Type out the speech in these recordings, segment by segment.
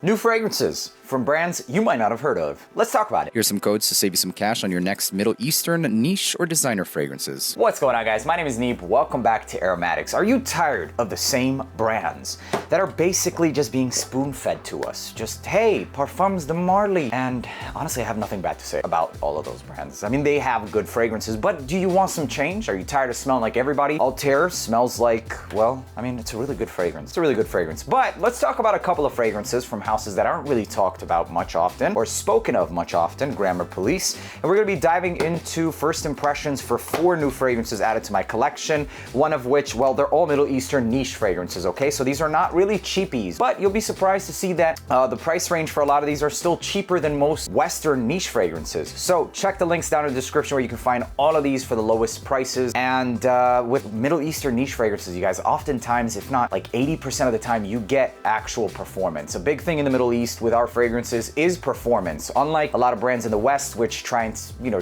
New fragrances from brands you might not have heard of. Let's talk about it. Here's some codes to save you some cash on your next Middle Eastern niche or designer fragrances. What's going on, guys? My name is Neeb. Welcome back to AROMATIX. Are you tired of the same brands that are basically just being spoon-fed to us? Just, hey, Parfums de Marly. And honestly, I have nothing bad to say about all of those brands. I mean, they have good fragrances, but do you want some change? Are you tired of smelling like everybody? Altair smells like, well, I mean, it's a really good fragrance. It's a really good fragrance. But let's talk about a couple of fragrances from houses that aren't really talked about much often or spoken of much often, Grammar Police. And we're gonna be diving into first impressions for 4 new fragrances added to my collection, one of which, well, they're all Middle Eastern niche fragrances, okay? So these are not really cheapies, but you'll be surprised to see that the price range for a lot of these are still cheaper than most Western niche fragrances. So check the links down in the description where you can find all of these for the lowest prices. And with Middle Eastern niche fragrances, you guys, oftentimes, if not like 80% of the time, you get actual performance. A big thing in the Middle East with our fragrances is performance. Unlike a lot of brands in the West, which try and,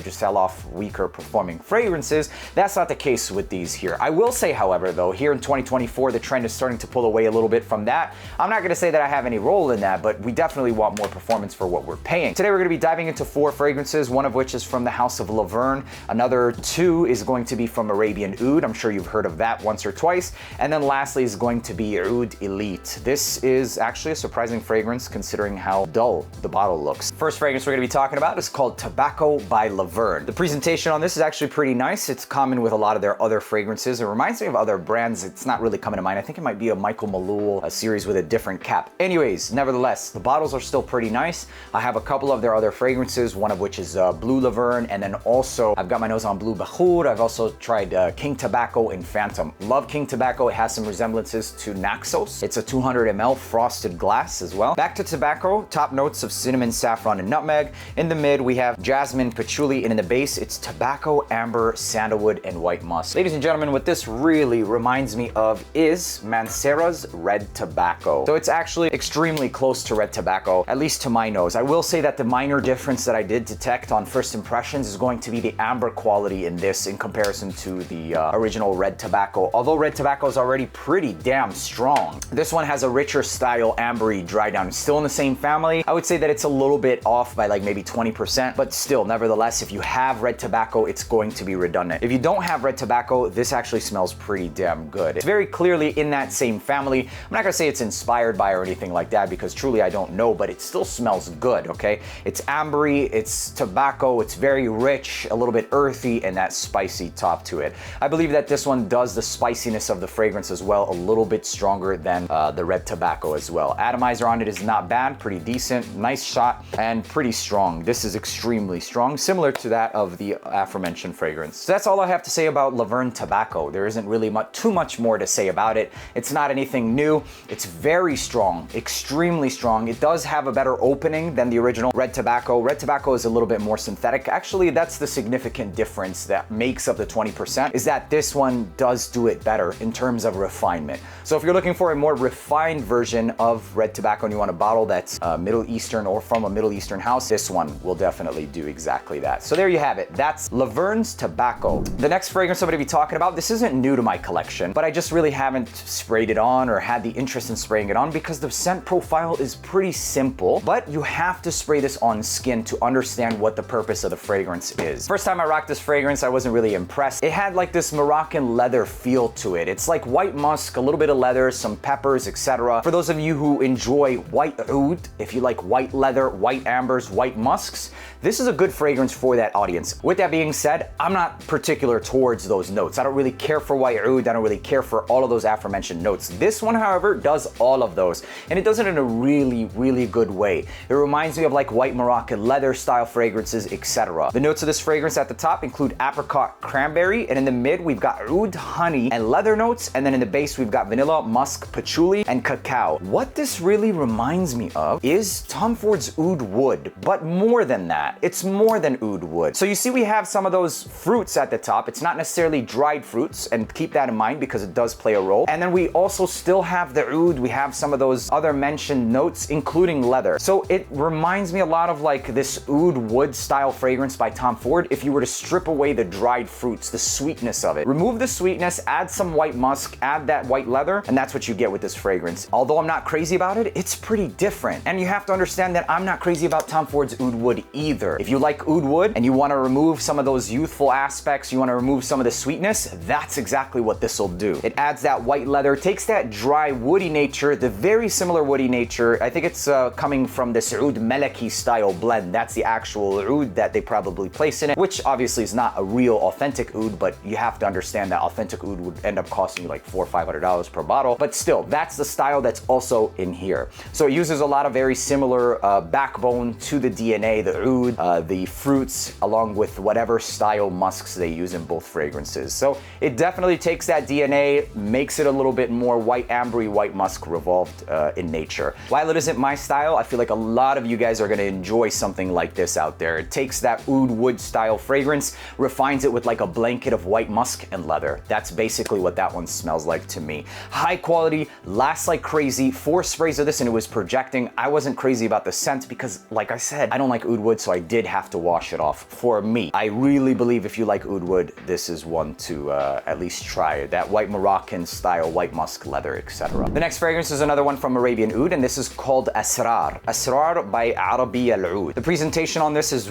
just sell off weaker performing fragrances, that's not the case with these here. I will say, however, though, here in 2024, the trend is starting to pull away a little bit from that. I'm not gonna say that I have any role in that, but we definitely want more performance for what we're paying. Today, we're gonna be diving into 4 fragrances, one of which is from the house of Laverne. Another 2 is going to be from Arabian Oud. I'm sure you've heard of that once or twice. And then lastly is going to be Oud Elite. This is actually a surprising fragrance considering how dull the bottle looks. First fragrance we're gonna be talking about is called Tobacco by Laverne. The presentation on this is actually pretty nice. It's common with a lot of their other fragrances. It reminds me of other brands. It's not really coming to mind. I think it might be a Michael Malul, a series with a different cap. Anyways, nevertheless, the bottles are still pretty nice. I have a couple of their other fragrances, one of which is Blue Laverne, and then also I've got my nose on Blue Bahoud. I've also tried King Tobacco and Phantom. Love King Tobacco. It has some resemblances to Naxos. It's a 200 ml frosted glass as well. Back to tobacco, top notes of cinnamon, saffron, and nutmeg. In the mid, we have jasmine, patchouli, and in the base, it's tobacco, amber, sandalwood, and white musk. Ladies and gentlemen, what this really reminds me of is Mancera's Red Tobacco. So it's actually extremely close to Red Tobacco, at least to my nose. I will say that the minor difference that I did detect on first impressions is going to be the amber quality in this in comparison to the original Red Tobacco. Although Red Tobacco is already pretty damn strong, this one has a richer style ambery dry down. It's still in the same family. I would say that it's a little bit off by like maybe 20%, but still, nevertheless, if you have Red Tobacco, it's going to be redundant. If you don't have Red Tobacco, this actually smells pretty damn good. It's very clearly in that same family. I'm not gonna say it's inspired by or anything like that because truly I don't know, but it still smells good, okay? It's ambery, it's tobacco, it's very rich, a little bit earthy, and that spicy top to it. I believe that this one does the spiciness of the fragrance as well, a little bit stronger than the Red Tobacco as well. Atomizer on it is not bad, pretty decent, nice shot, and pretty strong. This is extremely strong, similar to that of the aforementioned fragrance. So that's all I have to say about Laverne Tobacco. There isn't really too much more to say about it. It's not anything new. It's very strong, extremely strong. It does have a better opening than the original Red Tobacco. Red Tobacco is a little bit more synthetic. Actually, that's the significant difference that makes up the 20%, is that this one does do it better in terms of refinement. So if you're looking for a more refined version of Red Tobacco and you want a bottle that's Middle Eastern or from a Middle Eastern house, this one will definitely do exactly that. So there you have it. That's Laverne's Tobacco. The next fragrance I'm going to be talking about, this isn't new to my collection, but I just really haven't sprayed it on or had the interest in spraying it on because the scent profile is pretty simple, but you have to spray this on skin to understand what the purpose of the fragrance is. First time I rocked this fragrance, I wasn't really impressed. It had like this Moroccan leather feel to it. It's like white musk, a little bit of leather, some peppers, etc. For those of you who enjoy white oud, if you like white leather, white ambers, white musks, this is a good fragrance for that audience. With that being said, I'm not particular towards those notes. I don't really care for white oud. I don't really care for all of those aforementioned notes. This one, however, does all of those, and it does it in a really, really good way. It reminds me of like white Moroccan leather style fragrances, etc. The notes of this fragrance at the top include apricot, cranberry, and in the mid, we've got oud, honey, and leather notes, and then in the base, we've got vanilla, musk, patchouli, and cacao. What this really reminds me of is is Tom Ford's oud wood, but more than that. It's more than oud wood. So you see we have some of those fruits at the top. It's not necessarily dried fruits, and keep that in mind because it does play a role. And then we also still have the oud. We have some of those other mentioned notes, including leather. So it reminds me a lot of like this oud wood style fragrance by Tom Ford if you were to strip away the dried fruits, the sweetness of it. Remove the sweetness, add some white musk, add that white leather, and that's what you get with this fragrance. Although I'm not crazy about it, it's pretty different. And you have to understand that I'm not crazy about Tom Ford's oud wood either. If you like oud wood and you want to remove some of those youthful aspects, you want to remove some of the sweetness, that's exactly what this will do. It adds that white leather, takes that dry woody nature, the very similar woody nature. I think it's coming from this oud Meleki style blend. That's the actual oud that they probably place in it, which obviously is not a real authentic oud, but you have to understand that authentic oud would end up costing you like $400 or $500 per bottle. But still, that's the style that's also in here. So it uses a lot of very similar backbone to the DNA, the oud, the fruits, along with whatever style musks they use in both fragrances. So it definitely takes that DNA, makes it a little bit more white ambery, white musk revolved in nature. While it isn't my style, I feel like a lot of you guys are gonna enjoy something like this out there. It takes that oud wood style fragrance, refines it with like a blanket of white musk and leather. That's basically what that one smells like to me. High quality, lasts like crazy. 4 sprays of this and it was projecting. I wasn't crazy about the scent because, like I said, I don't like oud wood, so I did have to wash it off for me. I really believe if you like oud wood, this is one to at least try. That white Moroccan style, white musk, leather, etc. The next fragrance is another one from Arabian Oud, and this is called Asrar. Asrar by Arabi Al Oud. The presentation on this is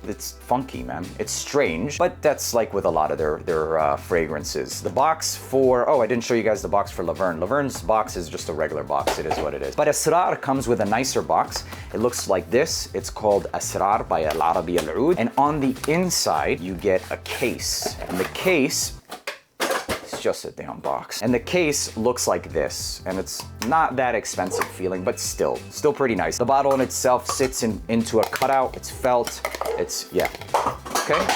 it's funky, man. It's strange, but that's like with a lot of their fragrances. The box for, oh, I didn't show you guys the box for Laverne. Laverne's box is just a regular box. It is what it is. But Asrar comes with a nicer box. It looks like this. It's called Asrar by Al Arabi Al Oud. And on the inside, you get a case. And the case, it's just a damn box. And the case looks like this. And it's not that expensive feeling, but still pretty nice. The bottle in itself sits into a cutout. It's felt. It's, yeah. Okay.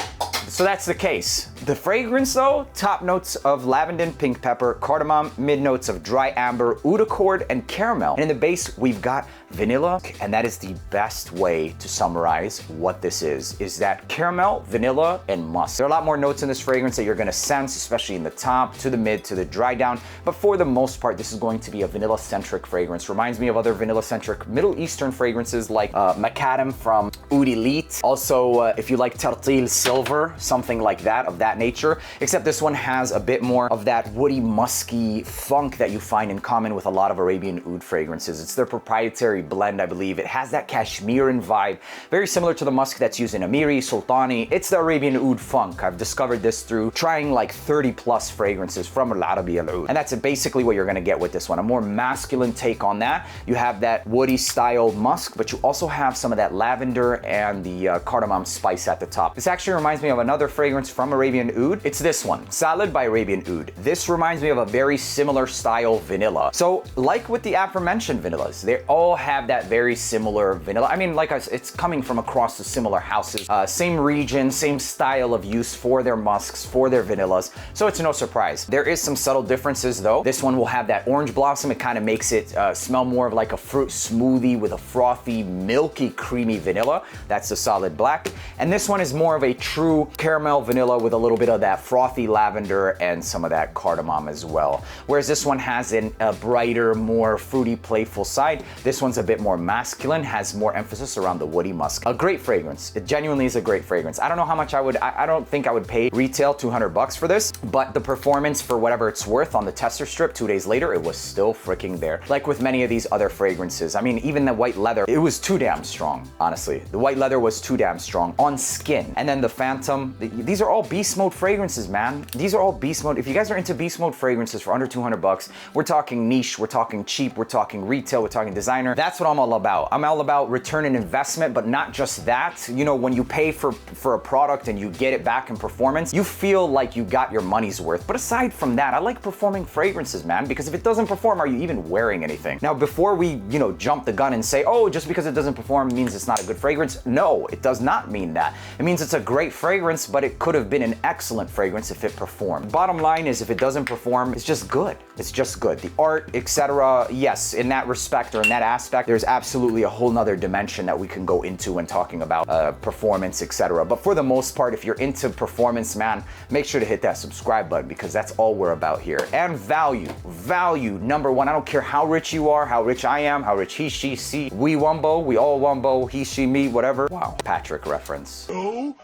So that's the case. The fragrance though, top notes of lavender, pink pepper, cardamom, mid notes of dry amber, oud accord, and caramel. And in the base, we've got vanilla, and that is the best way to summarize what this is that caramel, vanilla, and musk. There are a lot more notes in this fragrance that you're gonna sense, especially in the top, to the mid, to the dry down, but for the most part, this is going to be a vanilla-centric fragrance. Reminds me of other vanilla-centric Middle Eastern fragrances like Macadam from Oud Elite. Also, if you like Tartil Silver, something like that, of that nature, except this one has a bit more of that woody, musky funk that you find in common with a lot of Arabian Oud fragrances. It's their proprietary blend, I believe. It has that Kashmiran vibe, very similar to the musk that's used in Amiri, Sultani. It's the Arabian Oud funk. I've discovered this through trying like 30 plus fragrances from Al Arabi Al Oud. And that's basically what you're gonna get with this one, a more masculine take on that. You have that woody style musk, but you also have some of that lavender and the cardamom spice at the top. This actually reminds me of another fragrance from Arabian Oud. It's this one, Salad by Arabian Oud. This reminds me of a very similar style vanilla. So like with the aforementioned vanillas, they all have that very similar vanilla. I mean, like it's coming from across the similar houses, same region, same style of use for their musks, for their vanillas. So it's no surprise. There is some subtle differences though. This one will have that orange blossom. It kind of makes it smell more of like a fruit smoothie with a frothy, milky, creamy vanilla. That's the solid black. And this one is more of a true caramel vanilla with a little bit of that frothy lavender and some of that cardamom as well. Whereas this one has a brighter, more fruity, playful side. This one's a bit more masculine, has more emphasis around the woody musk. A great fragrance. It genuinely is a great fragrance. I don't know how much I don't think I would pay retail $200 for this, but the performance for whatever it's worth on the tester strip 2 days later, it was still freaking there. Like with many of these other fragrances. I mean, even the white leather, it was too damn strong, honestly. The white leather was too damn strong on skin. And then the Phantom, these are all beast mode fragrances, man. These are all beast mode. If you guys are into beast mode fragrances for under $200, we're talking niche, we're talking cheap, we're talking retail, we're talking designer. That's what I'm all about. I'm all about return on investment, but not just that. You know, when you pay for a product and you get it back in performance, you feel like you got your money's worth. But aside from that, I like performing fragrances, man, because if it doesn't perform, are you even wearing anything? Now, before we, jump the gun and say, oh, just because it doesn't perform means it's not a good fragrance. No, it does not mean that. It means it's a great fragrance, but it could have been an excellent fragrance if it performed. Bottom line is, if it doesn't perform, it's just good. It's just good. The art, etc. Yes, in that respect or in that aspect, check, there's absolutely a whole nother dimension that we can go into when talking about performance, etc. But for the most part, if you're into performance, man, make sure to hit that subscribe button, because that's all we're about here. And value, number one. I don't care how rich you are, how rich I am, how rich he, she, she, we wumbo, we all wumbo, he, she, me, whatever. Wow, Patrick reference. Oh,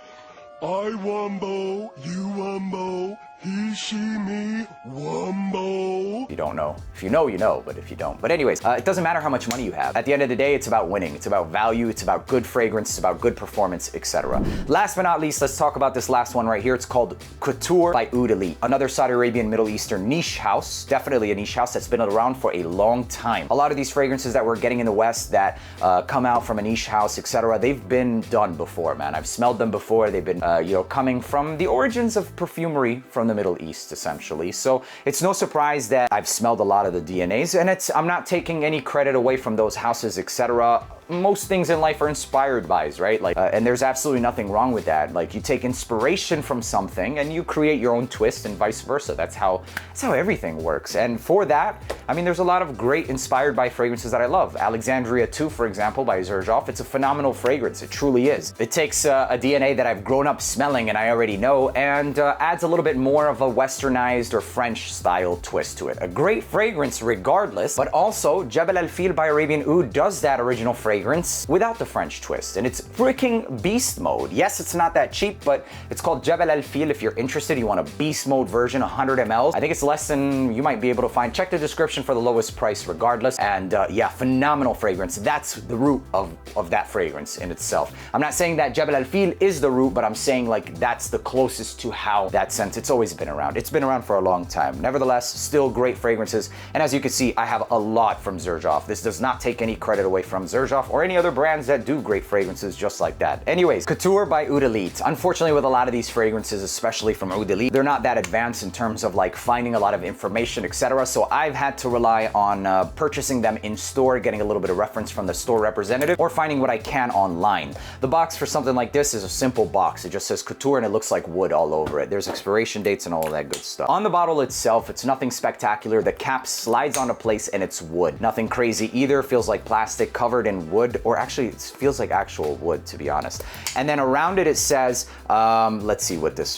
I wumbo, you wumbo, he, she, me, wumbo. If you don't know. If you know, you know, but if you don't. But anyways, it doesn't matter how much money you have. At the end of the day, it's about winning. It's about value. It's about good fragrance. It's about good performance, etc. Last but not least, let's talk about this last one right here. It's called Couture by Oud Elite. Another Saudi Arabian Middle Eastern niche house. Definitely a niche house that's been around for a long time. A lot of these fragrances that we're getting in the West that come out from a niche house, etc., they've been done before, man. I've smelled them before. They've been, coming from the origins of perfumery from the Middle East, essentially. So it's no surprise that I've smelled a lot of the DNAs, and I'm not taking any credit away from those houses, etc. Most things in life are inspired by, right? Like, and there's absolutely nothing wrong with that. Like, you take inspiration from something and you create your own twist, and vice versa. That's how everything works. And for that, I mean, there's a lot of great inspired by fragrances that I love. Alexandria 2, for example, by Xerjoff. It's a phenomenal fragrance. It truly is. It takes a DNA that I've grown up smelling and I already know, and adds a little bit more of a westernized or French style twist to it. A great fragrance regardless, but also Jebel Al Fil by Arabian Oud does that original fragrance without the French twist, and it's freaking beast mode. Yes, it's not that cheap, but it's called Jebel Al Fil. If you're interested, you want a beast mode version, 100 ml. I think it's less than you might be able to find. Check the description for the lowest price regardless. And yeah, phenomenal fragrance. That's the root of that fragrance in itself. I'm not saying that Jebel Al Fil is the root, but I'm saying like that's the closest to how that scent, it's always been around. It's been around for a long time. Nevertheless, still great fragrances. And as you can see, I have a lot from Xerjoff. This does not take any credit away from Xerjoff or any other brands that do great fragrances just like that. Anyways, Couture by Oud Elite. Unfortunately, with a lot of these fragrances, especially from Oud Elite, they're not that advanced in terms of like finding a lot of information, etc. So I've had to rely on purchasing them in store, getting a little bit of reference from the store representative, or finding what I can online. The box for something like this is a simple box. It just says Couture and it looks like wood all over it. There's expiration dates and all of that good stuff. On the bottle itself, it's nothing spectacular. The cap slides onto place and it's wood. Nothing crazy either. Feels like plastic covered in wood, or actually it feels like actual wood, to be honest. And then around it, it says, let's see what this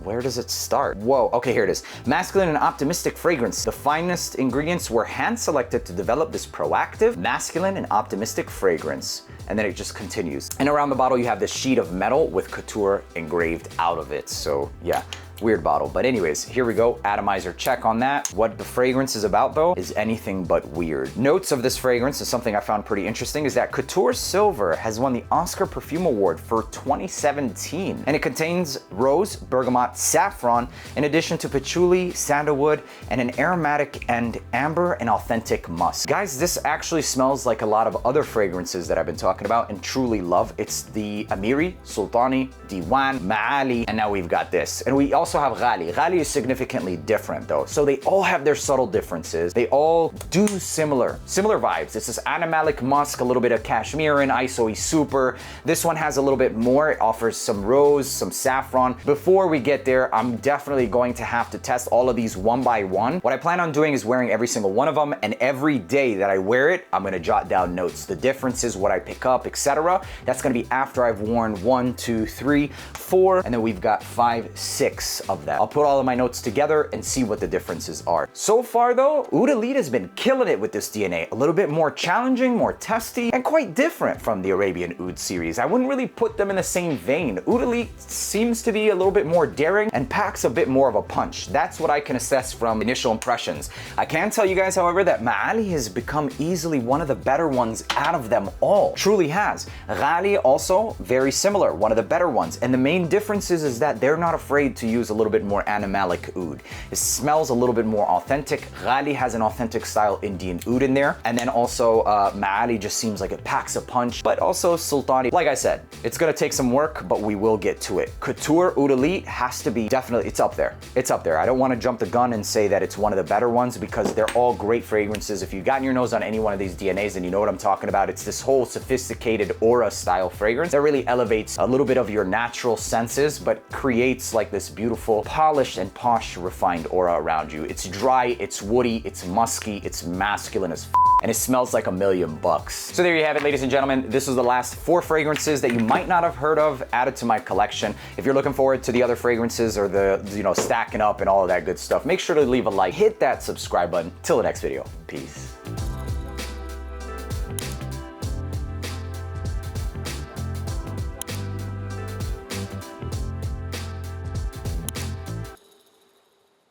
where does it start? Whoa, okay, here it is. Masculine and optimistic fragrance. The finest ingredients were hand selected to develop this proactive, masculine and optimistic fragrance. And then it just continues. And around the bottle, you have this sheet of metal with Couture engraved out of it. So yeah, weird bottle. But anyways, here we go. Atomizer check on that. What the fragrance is about though is anything but weird. Notes of this fragrance is something I found pretty interesting, is that Couture Silver has won the Oscar Perfume Award for 2017. And it contains rose, bergamot, saffron, in addition to patchouli, sandalwood, and an aromatic and amber and authentic musk. Guys, this actually smells like a lot of other fragrances that I've been talking about and truly love. It's the Amiri, Sultani, Diwan, Ma'ali, and now we've got this. And we also have Ghali. Ghali is significantly different though. So they all have their subtle differences. They all do similar vibes. It's this animalic musk, a little bit of cashmere and ISOE super. This one has a little bit more. It offers some rose, some saffron. Before we get there, I'm definitely going to have to test all of these one by one. What I plan on doing is wearing every single one of them, and every day that I wear it, I'm gonna jot down notes, the differences, what I pick up, etc. That's gonna be after I've worn 1, 2, 3, 4, and then we've got 5, 6 of that. I'll put all of my notes together and see what the differences are. So far though, Oud Elite has been killing it with this DNA. A little bit more challenging, more testy, and quite different from the Arabian Oud series. I wouldn't really put them in the same vein. Oud Elite seems to be a little bit more daring and packs a bit more of a punch. That's what I can assess from initial impressions. I can tell you guys, however, that Ma'ali has become easily one of the better ones out of them all. Truly has. Ghali also very similar, one of the better ones. And the main difference is that they're not afraid to use a little bit more animalic oud. It smells a little bit more authentic. Ghali has an authentic style Indian oud in there. And then also Ma'ali just seems like it packs a punch, but also Sultani. Like I said, it's gonna take some work, but we will get to it. Couture Oud Elite has to be definitely, it's up there. It's up there. I don't want to jump the gun and say that it's one of the better ones because they're all great fragrances. If you've gotten your nose on any one of these DNAs and you know what I'm talking about, it's this whole sophisticated aura style fragrance that really elevates a little bit of your natural senses, but creates like this beautiful beautiful, polished and posh, refined aura around you. It's dry, it's woody, it's musky, it's masculine as and it smells like $1,000,000. So there you have it, ladies and gentlemen. This was the last 4 fragrances that you might not have heard of added to my collection. If you're looking forward to the other fragrances or the, stacking up and all of that good stuff, make sure to leave a like, hit that subscribe button. Till the next video, peace.